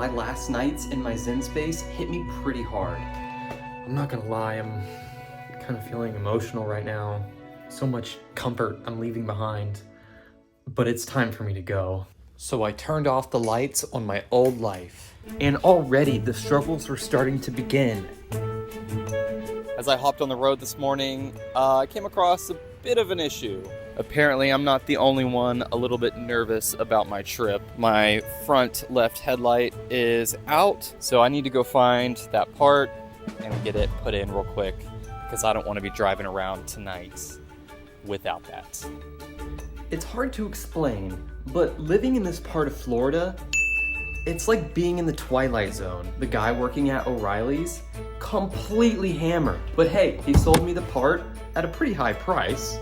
my last nights in my Zen space hit me pretty hard. I'm not gonna lie, I'm kind of feeling emotional right now. So much comfort I'm leaving behind, but it's time for me to go. So I turned off the lights on my old life, and already the struggles were starting to begin. As I hopped on the road this morning, I came across a bit of an issue. Apparently, I'm not the only one a little bit nervous about my trip. My front left headlight is out, so I need to go find that part and get it put in real quick because I don't want to be driving around tonight without that. It's hard to explain, but living in this part of Florida, it's like being in the Twilight Zone. The guy working at O'Reilly's, completely hammered. But hey, he sold me the part at a pretty high price.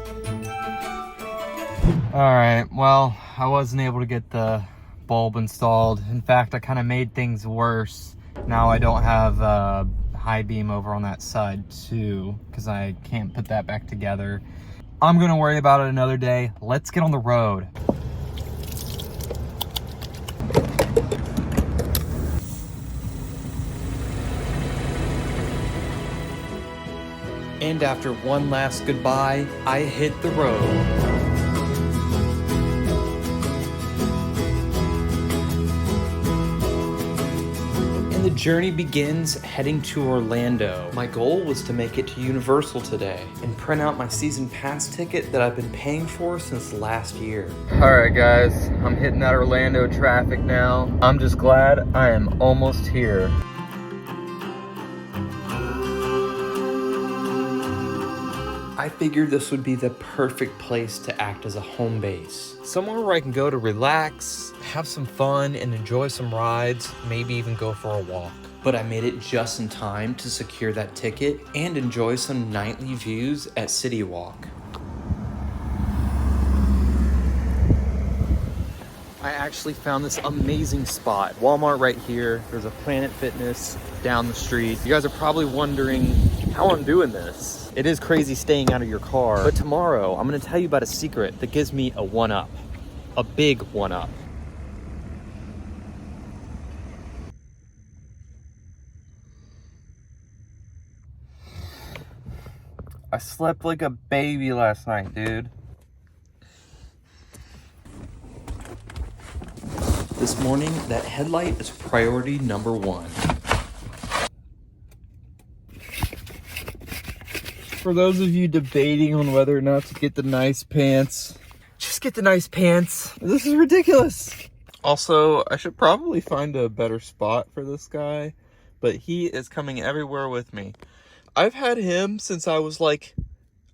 Alright, well, I wasn't able to get the bulb installed. In fact, I kind of made things worse. Now I don't have a high beam over on that side too, because I can't put that back together. I'm gonna worry about it another day. Let's get on the road. And after one last goodbye, I hit the road. And the journey begins heading to Orlando. My goal was to make it to Universal today and print out my season pass ticket that I've been paying for since last year. All right, guys, I'm hitting that Orlando traffic now. I'm just glad I am almost here. I figured this would be the perfect place to act as a home base. Somewhere where I can go to relax, have some fun, and enjoy some rides, maybe even go for a walk. But I made it just in time to secure that ticket and enjoy some nightly views at City Walk. I actually found this amazing spot. Walmart right here. There's a Planet Fitness down the street. You guys are probably wondering how I'm doing this. It is crazy staying out of your car. But tomorrow, I'm gonna tell you about a secret that gives me a one-up. A big one-up. I slept like a baby last night, dude. This morning, that headlight is priority number one. For those of you debating on whether or not to get the nice pants, just get the nice pants. This is ridiculous. Also, I should probably find a better spot for this guy, but he is coming everywhere with me. I've had him since I was like,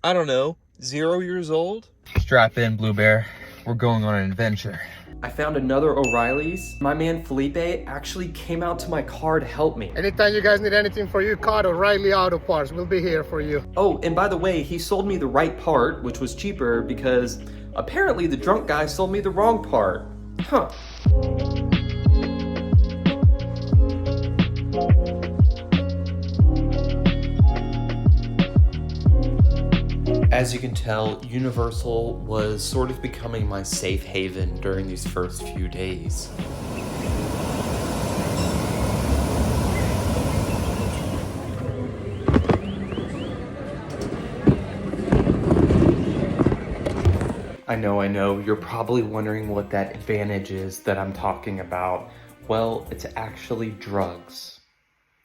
I don't know, 0 years old. Strap in, Blue Bear. We're going on an adventure. I found another O'Reilly's. My man Felipe actually came out to my car to help me. Anytime you guys need anything for your car, O'Reilly Auto Parts, we'll be here for you. Oh, and by the way, he sold me the right part, which was cheaper because apparently the drunk guy sold me the wrong part. Huh. As you can tell, Universal was sort of becoming my safe haven during these first few days. I know, you're probably wondering what that advantage is that I'm talking about. Well, it's actually drugs.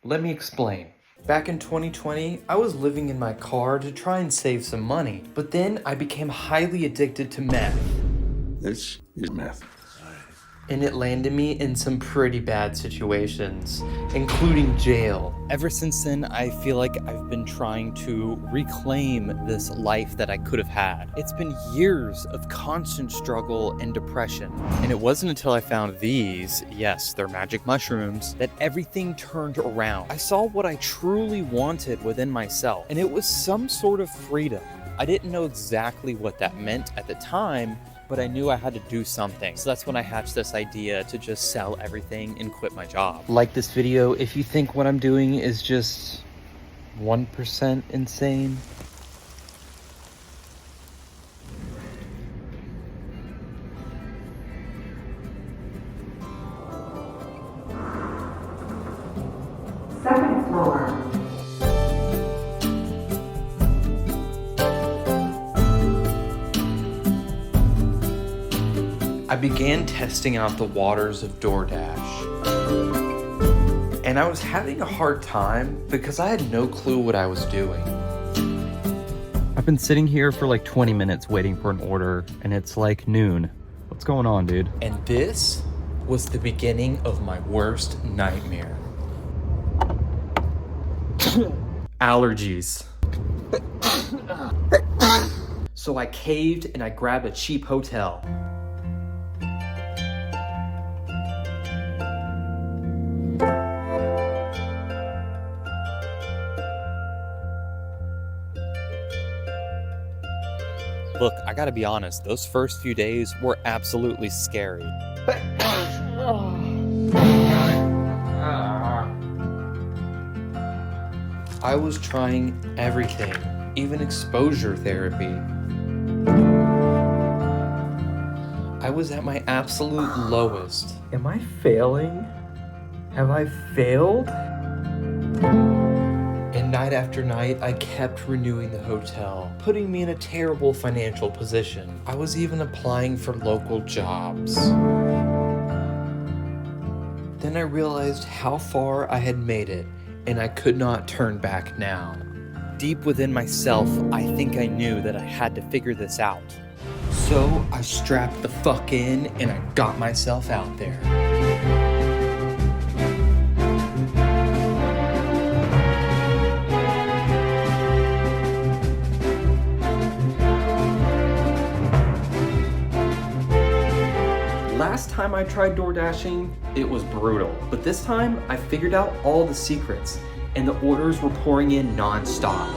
Let me explain. Back in 2020, I was living in my car to try and save some money, but then I became highly addicted to meth. This is meth. And it landed me in some pretty bad situations, including jail. Ever since then, I feel like I've been trying to reclaim this life that I could have had. It's been years of constant struggle and depression. And it wasn't until I found these, yes, they're magic mushrooms, that everything turned around. I saw what I truly wanted within myself, and it was some sort of freedom. I didn't know exactly what that meant at the time, but I knew I had to do something. So that's when I hatched this idea to just sell everything and quit my job. Like this video if you think what I'm doing is just 1% insane. I began testing out the waters of DoorDash. And I was having a hard time because I had no clue what I was doing. I've been sitting here for like 20 minutes waiting for an order, and it's like noon. What's going on, dude? And this was the beginning of my worst nightmare. Allergies. So I caved and I grabbed a cheap hotel. Look, I gotta be honest, those first few days were absolutely scary. I was trying everything, even exposure therapy. I was at my absolute lowest. Am I failing? Have I failed? And night after night, I kept renewing the hotel, putting me in a terrible financial position. I was even applying for local jobs. Then I realized how far I had made it, and I could not turn back now. Deep within myself, I think I knew that I had to figure this out. So I strapped the fuck in and I got myself out there. Last time I tried DoorDashing, it was brutal. But this time, I figured out all the secrets, and the orders were pouring in non-stop.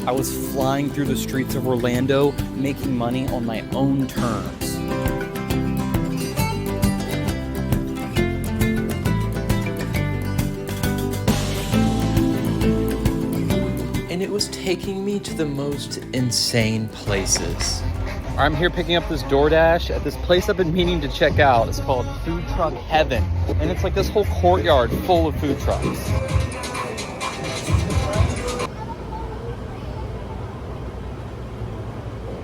I was flying through the streets of Orlando, making money on my own terms. And it was taking me to the most insane places. I'm here picking up this DoorDash at this place I've been meaning to check out. It's called Food Truck Heaven. And it's like this whole courtyard full of food trucks.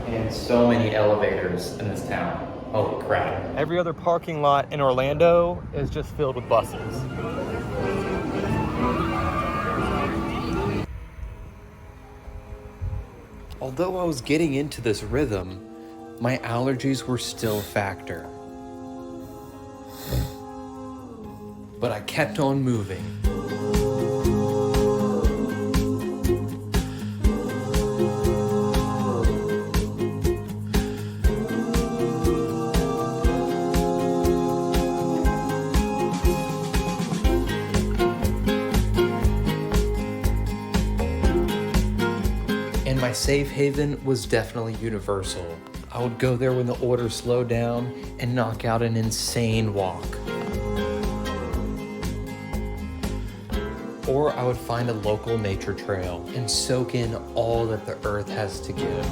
And so many elevators in this town. Holy crap. Every other parking lot in Orlando is just filled with buses. Although I was getting into this rhythm, my allergies were still a factor. But I kept on moving. My safe haven was definitely Universal. I would go there when the order slowed down and knock out an insane walk. Or I would find a local nature trail and soak in all that the earth has to give.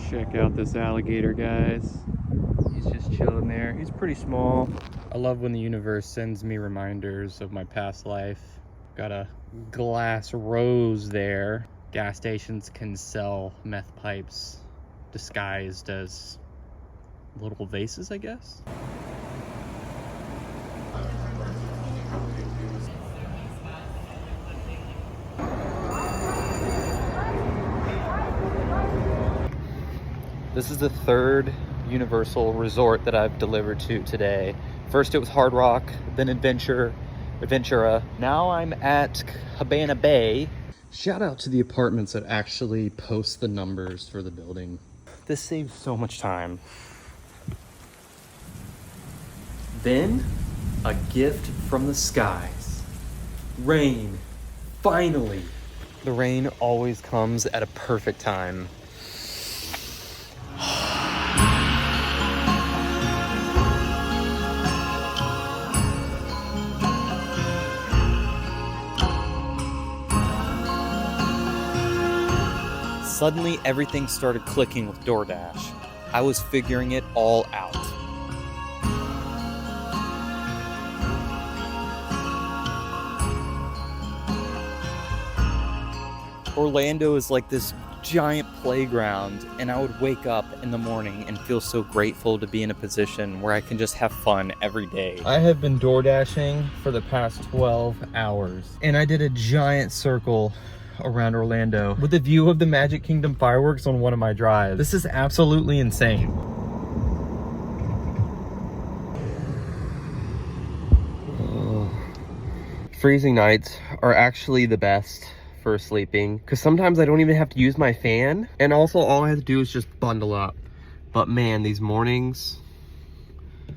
Check out this alligator, guys. He's just chilling there. He's pretty small. I love when the universe sends me reminders of my past life. Got a glass rose there. Gas stations can sell meth pipes disguised as little vases, I guess. This is the third Universal resort that I've delivered to today. First it was Hard Rock, then Adventura. Now I'm at Cabana Bay. Shout out to the apartments that actually post the numbers for the building. This saves so much time. Then, a gift from the skies. Rain, finally. The rain always comes at a perfect time. Suddenly, everything started clicking with DoorDash. I was figuring it all out. Orlando is like this giant playground, and I would wake up in the morning and feel so grateful to be in a position where I can just have fun every day. I have been DoorDashing for the past 12 hours, and I did a giant circle around Orlando with a view of the Magic Kingdom fireworks on one of my drives. This is absolutely insane. Freezing nights are actually the best for sleeping, because sometimes I don't even have to use my fan, and also all I have to do is just bundle up. But man, these mornings,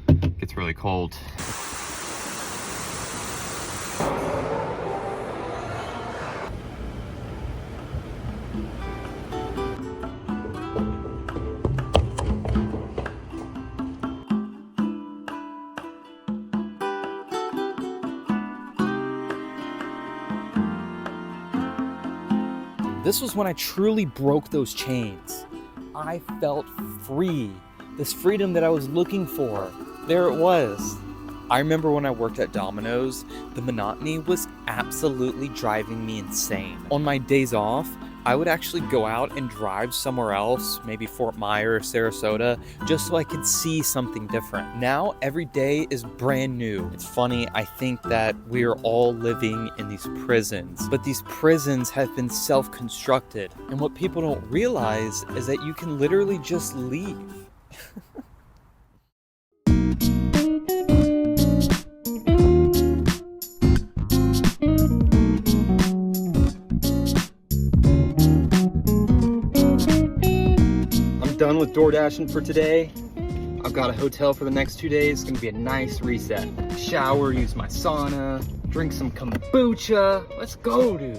it gets really cold. This was when I truly broke those chains. I felt free. This freedom that I was looking for. There it was. I remember when I worked at Domino's, the monotony was absolutely driving me insane. On my days off, I would actually go out and drive somewhere else, maybe Fort Myers, Sarasota, just so I could see something different. Now, every day is brand new. It's funny, I think that we are all living in these prisons, but these prisons have been self-constructed. And what people don't realize is that you can literally just leave. Done with DoorDashing for today. I've got a hotel for the next 2 days. It's gonna be a nice reset. Shower, use my sauna, drink some kombucha. Let's go, dude.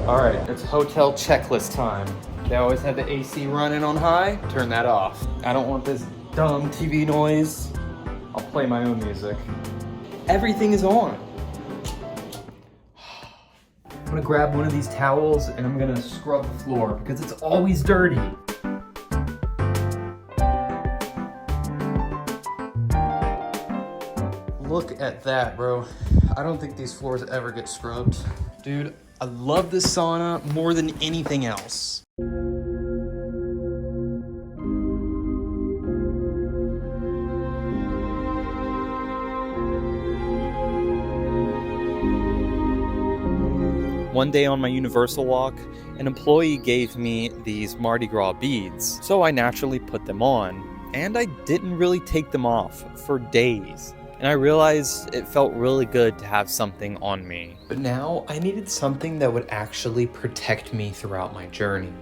All right, it's hotel checklist time. They always have the AC running on high. Turn that off. I don't want this dumb TV noise. I'll play my own music. Everything is on. I'm gonna grab one of these towels and I'm gonna scrub the floor because it's always dirty. Look at that, bro. I don't think these floors ever get scrubbed. Dude, I love this sauna more than anything else. One day on my Universal walk, an employee gave me these Mardi Gras beads, so I naturally put them on, and I didn't really take them off for days. And I realized it felt really good to have something on me. But now I needed something that would actually protect me throughout my journey.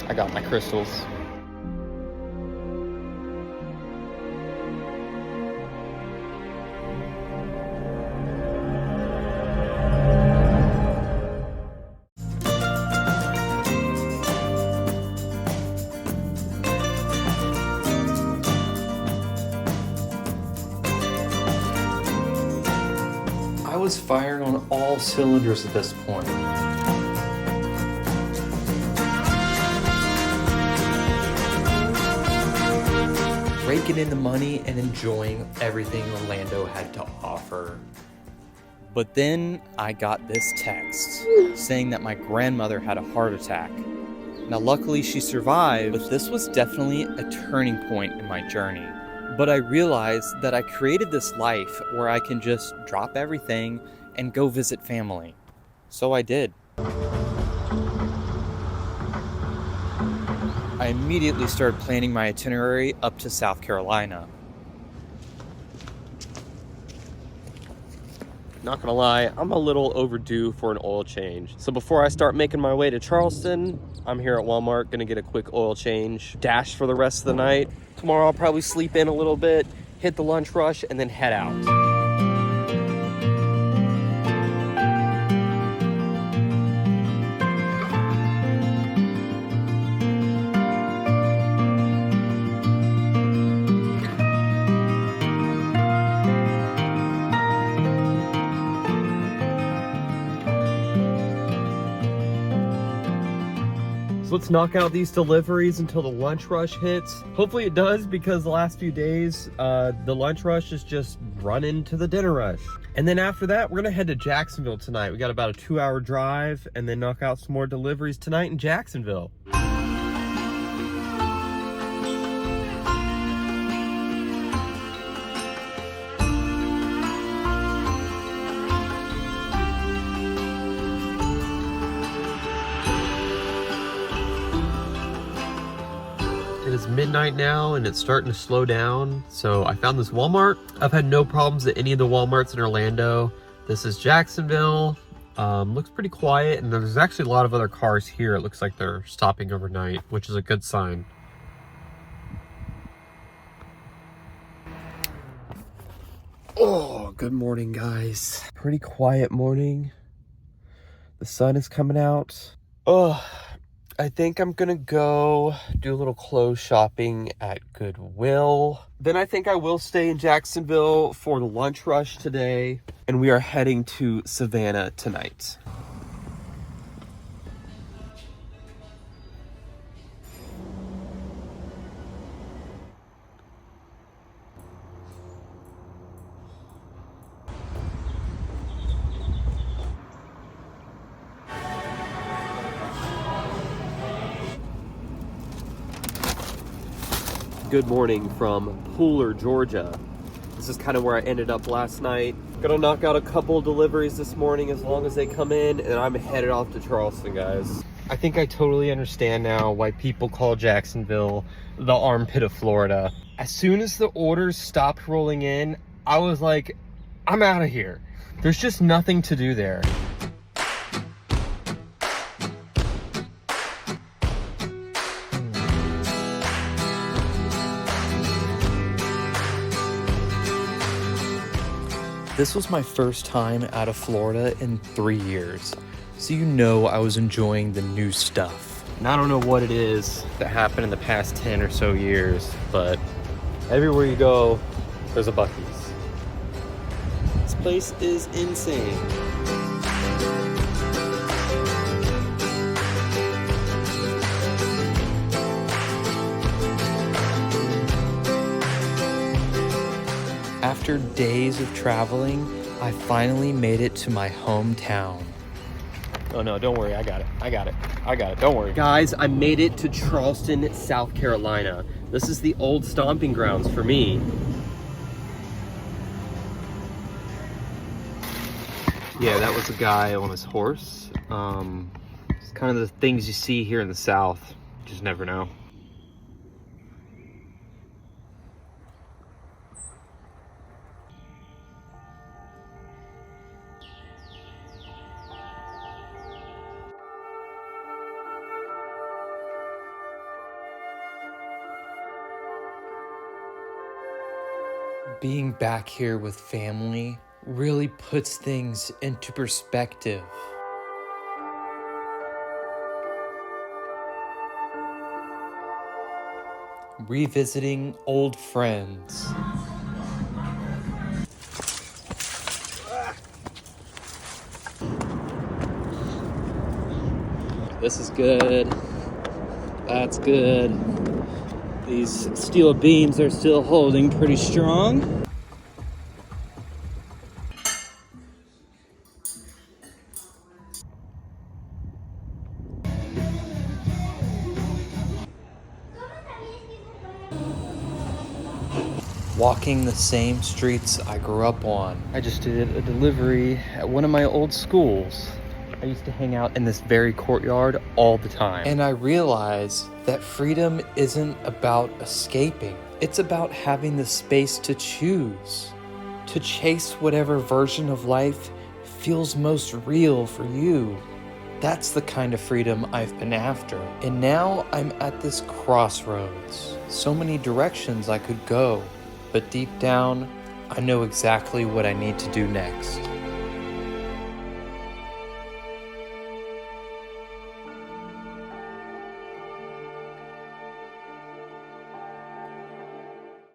I got my crystals. I was firing on all cylinders at this point. Raking in the money and enjoying everything Orlando had to offer. But then I got this text saying that my grandmother had a heart attack. Now luckily she survived, but this was definitely a turning point in my journey. But I realized that I created this life where I can just drop everything and go visit family. So I did. I immediately started planning my itinerary up to South Carolina. not gonna lie, I'm a little overdue for an oil change. So before I start making my way to Charleston, I'm here at Walmart, gonna get a quick oil change, dash for the rest of the night. Tomorrow I'll probably sleep in a little bit, hit the lunch rush, and then head out. So let's knock out these deliveries until the lunch rush hits. Hopefully it does, because the last few days, the lunch rush is just running to the dinner rush. And then after that, we're gonna head to Jacksonville tonight. We got about a 2-hour drive, and then knock out some more deliveries tonight in Jacksonville. It is midnight now and it's starting to slow down. So I found this Walmart. I've had no problems at any of the Walmarts in Orlando. This is Jacksonville. Looks pretty quiet, and there's actually a lot of other cars here. It looks like they're stopping overnight, which is a good sign. Oh, good morning, guys. Pretty quiet morning. The sun is coming out. Oh, I think I'm gonna go do a little clothes shopping at Goodwill. Then I think I will stay in Jacksonville for the lunch rush today. And we are heading to Savannah tonight. Good morning from Pooler, Georgia. This is kind of where I ended up last night. Gonna knock out a couple deliveries this morning as long as they come in, and I'm headed off to Charleston, guys. I think I totally understand now why people call Jacksonville the armpit of Florida. As soon as the orders stopped rolling in, I was like, I'm out of here. There's just nothing to do there. This was my first time out of Florida in 3 years, so you know I was enjoying the new stuff. And I don't know what it is that happened in the past 10 or so years, but everywhere you go, there's a Buc-ee's. This place is insane. After days of traveling, I finally made it to my hometown. Oh no, don't worry, I got it, don't worry. Guys, I made it to Charleston, South Carolina. This is the old stomping grounds for me. Yeah, that was a guy on his horse. It's kind of the things you see here in the South. You just never know. Being back here with family really puts things into perspective. Revisiting old friends. This is good. That's good. These steel beams are still holding pretty strong. Walking the same streets I grew up on. I just did a delivery at one of my old schools. I used to hang out in this very courtyard all the time. And I realized that freedom isn't about escaping. It's about having the space to choose, to chase whatever version of life feels most real for you. That's the kind of freedom I've been after. And now I'm at this crossroads. So many directions I could go, but deep down, I know exactly what I need to do next.